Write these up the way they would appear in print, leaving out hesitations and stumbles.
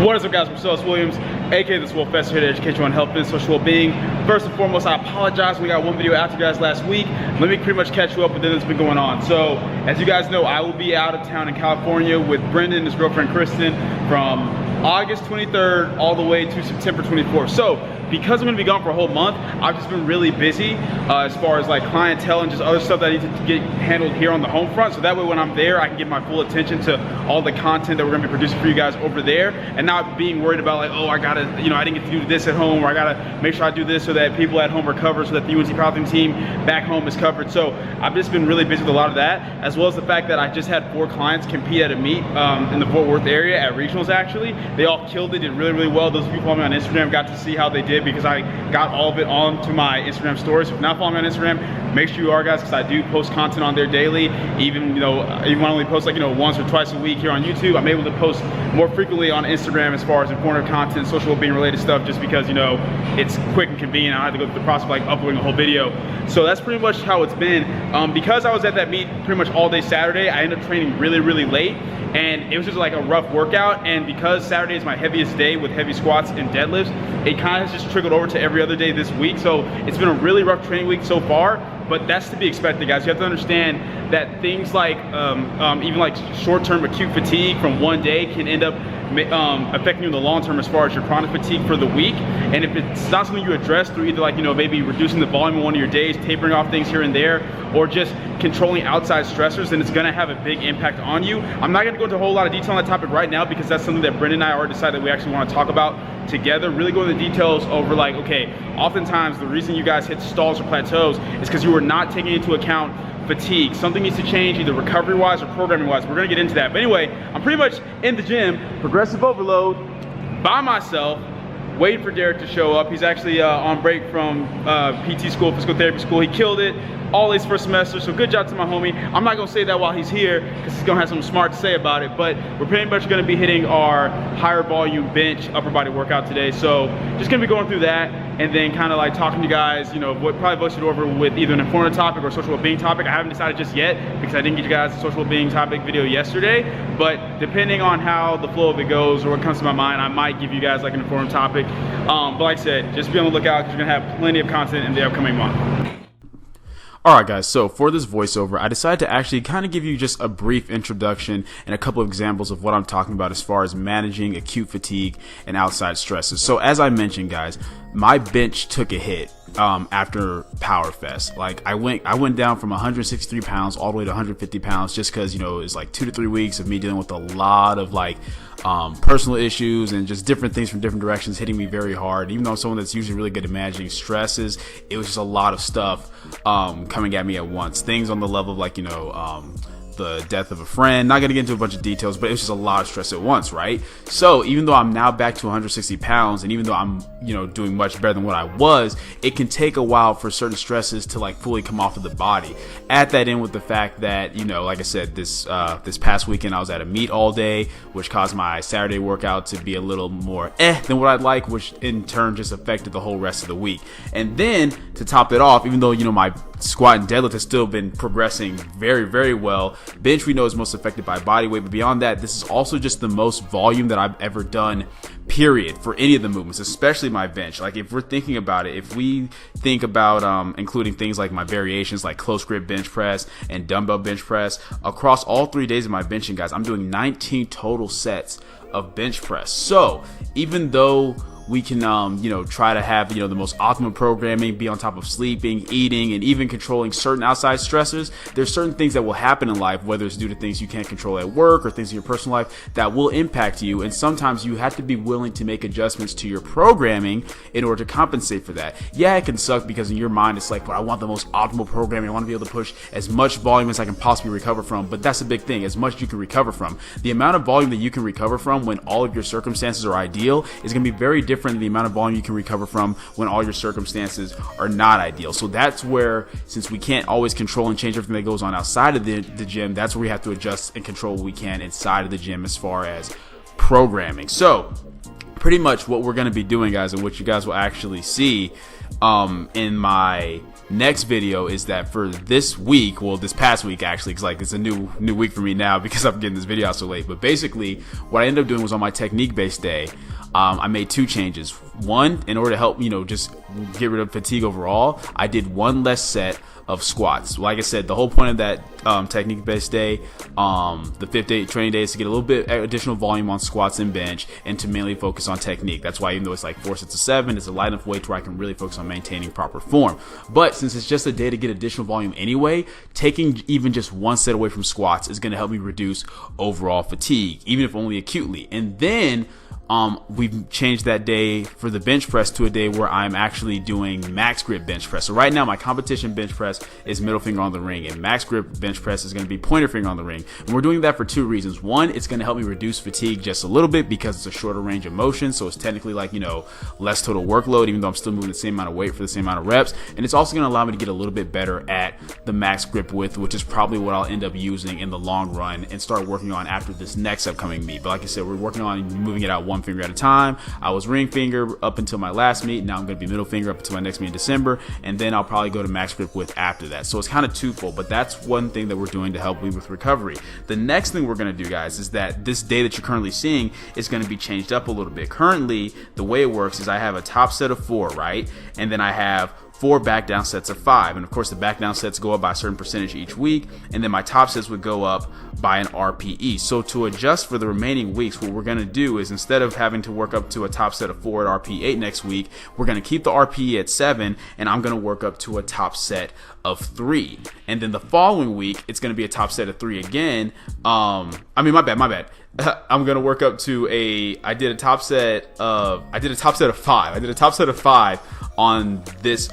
What is up, guys? I'm Williams, aka TheSwolefessor, here to educate you on health and social well-being. First and foremost, I apologize. We got one video out to you guys last week. Let me pretty much catch you up with everything that's been going on. So, as you guys know, I will be out of town in California with Brendan and his girlfriend Kristen from August 23rd all the way to September 24th. So, because I'm gonna be gone for a whole month, I've just been really busy as far as like clientele and just other stuff that I need to get handled here on the home front. So that way when I'm there, I can give my full attention to all the content that we're gonna be producing for you guys over there, and not being worried about like, oh, I gotta, I didn't get to do this at home, or I gotta make sure I do this so that people at home are covered, so that the UNC powerlifting team back home is covered. So I've just been really busy with a lot of that, as well as the fact that I just had 4 clients compete at a meet in the Fort Worth area at regionals. Actually, they all killed it, did really, really well. Those of you who follow me on Instagram got to see how they did, because I got all of it onto my Instagram stories. So if you're not following me on Instagram, make sure you are, guys, because I do post content on there daily. Even even when I only post like once or twice a week here on YouTube, I'm able to post more frequently on Instagram as far as informative content, social well-being related stuff, just because it's quick and convenient. I don't have to go through the process of like uploading a whole video. So that's pretty much how it's been. Because I was at that meet pretty much all day Saturday, I ended up training really, really late, and it was just like a rough workout. And because Saturday is my heaviest day with heavy squats and deadlifts, it kind of has just trickled over to every other day this week. So it's been a really rough training week so far, but that's to be expected, guys. You have to understand that things like even like short-term acute fatigue from one day can end up affecting you in the long term as far as your chronic fatigue for the week. And if it's not something you address through either like maybe reducing the volume of one of your days, tapering off things here and there, or just controlling outside stressors, then it's going to have a big impact on you. I'm not going to go into a whole lot of detail on that topic right now, because that's something that Brendan and I already decided that we actually want to talk about together. Really go into the details over like, okay, oftentimes the reason you guys hit stalls or plateaus is because you were not taking into account fatigue. Something needs to change, either recovery wise or programming wise. We're gonna get into that. But anyway, I'm pretty much in the gym, progressive overload, by myself, waiting for Derek to show up. He's actually on break from PT school, physical therapy school. He killed it all his first semester, so good job to my homie. I'm not gonna say that while he's here, because he's gonna have something smart to say about it, but we're pretty much gonna be hitting our higher volume bench upper body workout today. So just gonna be going through that, and then kind of like talking to you guys, what probably voted over with either an informative topic or social well-being topic. I haven't decided just yet, because I didn't get you guys a social well-being topic video yesterday, but depending on how the flow of it goes or what comes to my mind, I might give you guys like an informative topic. But like I said, just be on the lookout, because we're gonna have plenty of content in the upcoming month. Alright guys, so for this voiceover, I decided to actually kind of give you just a brief introduction and a couple of examples of what I'm talking about as far as managing acute fatigue and outside stresses. So as I mentioned, guys, my bench took a hit after PowerFest. Like I went down from 163 pounds all the way to 150 pounds, just because it was like 2 to 3 weeks of me dealing with a lot of like personal issues and just different things from different directions hitting me very hard. Even though I'm someone that's usually really good at managing stresses, it was just a lot of stuff coming at me at once. Things on the level of like the death of a friend. Not gonna get into a bunch of details, but it was just a lot of stress at once, right? So even though I'm now back to 160 pounds, and even though I'm doing much better than what I was, it can take a while for certain stresses to like fully come off of the body. Add that in with the fact that like I said, this past weekend I was at a meet all day, which caused my Saturday workout to be a little more than what I'd like, which in turn just affected the whole rest of the week. And then to top it off, even though my squat and deadlift has still been progressing very, very well, bench we know is most affected by body weight, but beyond that, this is also just the most volume that I've ever done, period, for any of the movements, especially my bench. Like if we're thinking about it, if we think about including things like my variations like close grip bench press and dumbbell bench press, across all 3 days of my benching, guys, I'm doing 19 total sets of bench press. So even though we can try to have the most optimal programming, be on top of sleeping, eating, and even controlling certain outside stressors, there's certain things that will happen in life, whether it's due to things you can't control at work or things in your personal life, that will impact you. And sometimes you have to be willing to make adjustments to your programming in order to compensate for that. Yeah, it can suck, because in your mind it's like, but I want the most optimal programming, I want to be able to push as much volume as I can possibly recover from. But that's a big thing, as much as you can recover from. The amount of volume that you can recover from when all of your circumstances are ideal is going to be very different than the amount of volume you can recover from when all your circumstances are not ideal. So that's where, since we can't always control and change everything that goes on outside of the gym, that's where we have to adjust and control what we can inside of the gym as far as programming. So pretty much what we're going to be doing, guys, and what you guys will actually see in my next video is that for this week, well, this past week actually, because like it's a new week for me now because I'm getting this video out so late. But basically, what I ended up doing was on my technique-based day, I made 2 changes. One, in order to help, just get rid of fatigue overall, I did 1 less set of squats. Like I said, the whole point of that technique-based day, the 5th day training day, is to get a little bit additional volume on squats and bench, and to mainly focus on technique. That's why even though it's like 4 sets of 7, it's a light enough weight where I can really focus on maintaining proper form. But since it's just a day to get additional volume anyway, taking even just 1 set away from squats is going to help me reduce overall fatigue, even if only acutely. And then we've changed that day for the bench press to a day where I'm actually doing max grip bench press. So right now my competition bench press is middle finger on the ring, and max grip bench press is going to be pointer finger on the ring. And we're doing that for 2 reasons. One, it's going to help me reduce fatigue just a little bit because it's a shorter range of motion, so it's technically like, less total workload, even though I'm still moving the same amount of weight for the same amount of reps. And it's also going to allow me to get a little bit better at the max grip width, which is probably what I'll end up using in the long run and start working on after this next upcoming meet. But like I said, we're working on moving it out 1 finger at a time. I was ring finger up until my last meet. Now I'm going to be middle finger up until my next meet in December, and then I'll probably go to max grip width after that. So it's kind of twofold, but that's one thing that we're doing to help me with recovery. The next thing we're going to do, guys, is that this day that you're currently seeing is going to be changed up a little bit. Currently, the way it works is I have a top set of 4, right? And then I have 4 back down sets of 5, and of course the back down sets go up by a certain percentage each week, and then my top sets would go up by an RPE. So to adjust for the remaining weeks, what we're going to do is, instead of having to work up to a top set of 4 at RPE 8 next week, we're going to keep the RPE at 7, and I'm going to work up to a top set of 3, and then the following week it's going to be a top set of 3 again. My bad. I'm gonna work up to I did a top set of 5. I did a top set of 5 on this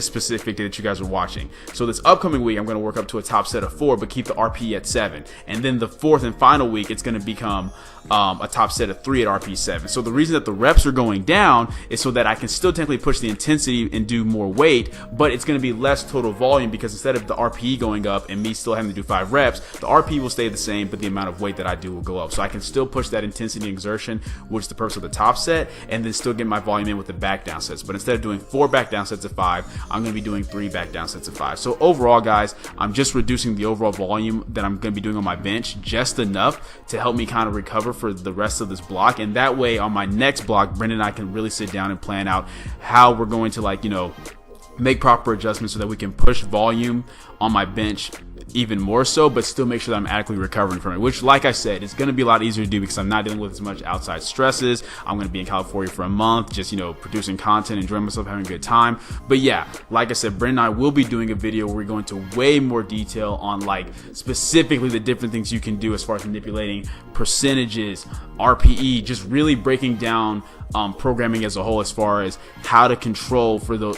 specific day that you guys are watching. So this upcoming week, I'm gonna work up to a top set of 4, but keep the RPE at 7. And then the 4th and final week, it's gonna become a top set of 3 at RPE 7. So the reason that the reps are going down is so that I can still technically push the intensity and do more weight, but it's going to be less total volume, because instead of the RPE going up and me still having to do 5 reps, the RPE will stay the same, but the amount of weight that I do will go up. So I can still push that intensity and exertion, which is the purpose of the top set, and then still get my volume in with the back down sets. But instead of doing 4 back down sets of 5, I'm going to be doing 3 back down sets of 5. So overall, guys, I'm just reducing the overall volume that I'm going to be doing on my bench just enough to help me kind of recover for the rest of this block. And that way, on my next block, Brendan and I can really sit down and plan out how we're going to make proper adjustments so that we can push volume on my bench even more so, but still make sure that I'm adequately recovering from it, which, like I said, is going to be a lot easier to do because I'm not dealing with as much outside stresses. I'm going to be in California for a month, just, producing content, enjoying myself, having a good time. But yeah, like I said, Brendan and I will be doing a video where we go into way more detail on specifically the different things you can do as far as manipulating percentages, RPE, just really breaking down programming as a whole, as far as how to control for the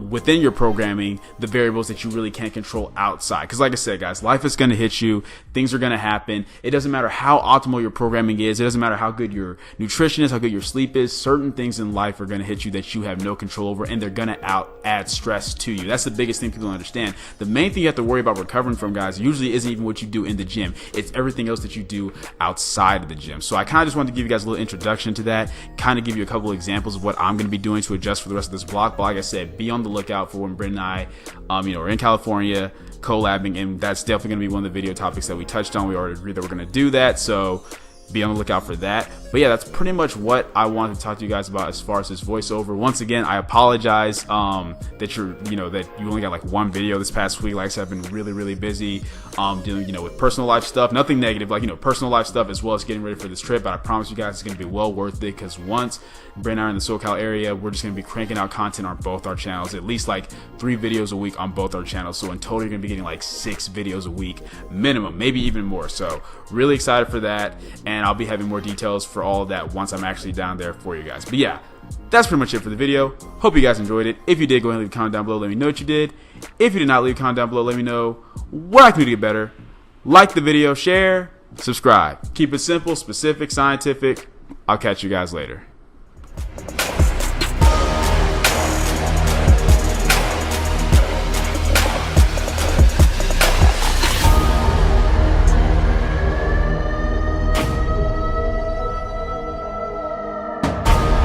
within your programming the variables that you really can't control outside. Because like I said, guys, life is going to hit you, things are going to happen. It doesn't matter how optimal your programming is, it doesn't matter how good your nutrition is, how good your sleep is. Certain things in life are going to hit you that you have no control over, and they're going to add stress to you. That's the biggest thing people don't understand. The main thing you have to worry about recovering from, guys, usually isn't even what you do in the gym, it's everything else that you do outside of the gym. So I kind of just wanted to give you guys a little introduction to that, kind of give you a couple of examples of what I'm going to be doing to adjust for the rest of this block. But like I said, be on the lookout for when Brendan and I are in California collabing, and that's definitely going to be one of the video topics that we touched on. We already agreed that we're going to do that, so be on the lookout for that. But yeah, that's pretty much what I wanted to talk to you guys about as far as this voiceover. Once again, I apologize that you only got 1 video this past week. Like I said, I've been really busy dealing with personal life stuff. Nothing negative, personal life stuff, as well as getting ready for this trip. But I promise you guys it's going to be well worth it, because once Brent and I are in the SoCal area, we're just going to be cranking out content on both our channels, at least 3 videos a week on both our channels. So in total, you're going to be getting 6 videos a week minimum, maybe even more. So really excited for that, and I'll be having more details for all of that once I'm actually down there for you guys. But yeah, that's pretty much it for the video. Hope you guys enjoyed it. If you did, go ahead and leave a comment down below, let me know what you did. If you did not, leave a comment down below, let me know what I can do to get better. Like the video, share, subscribe. Keep it simple, specific, scientific. I'll catch you guys later.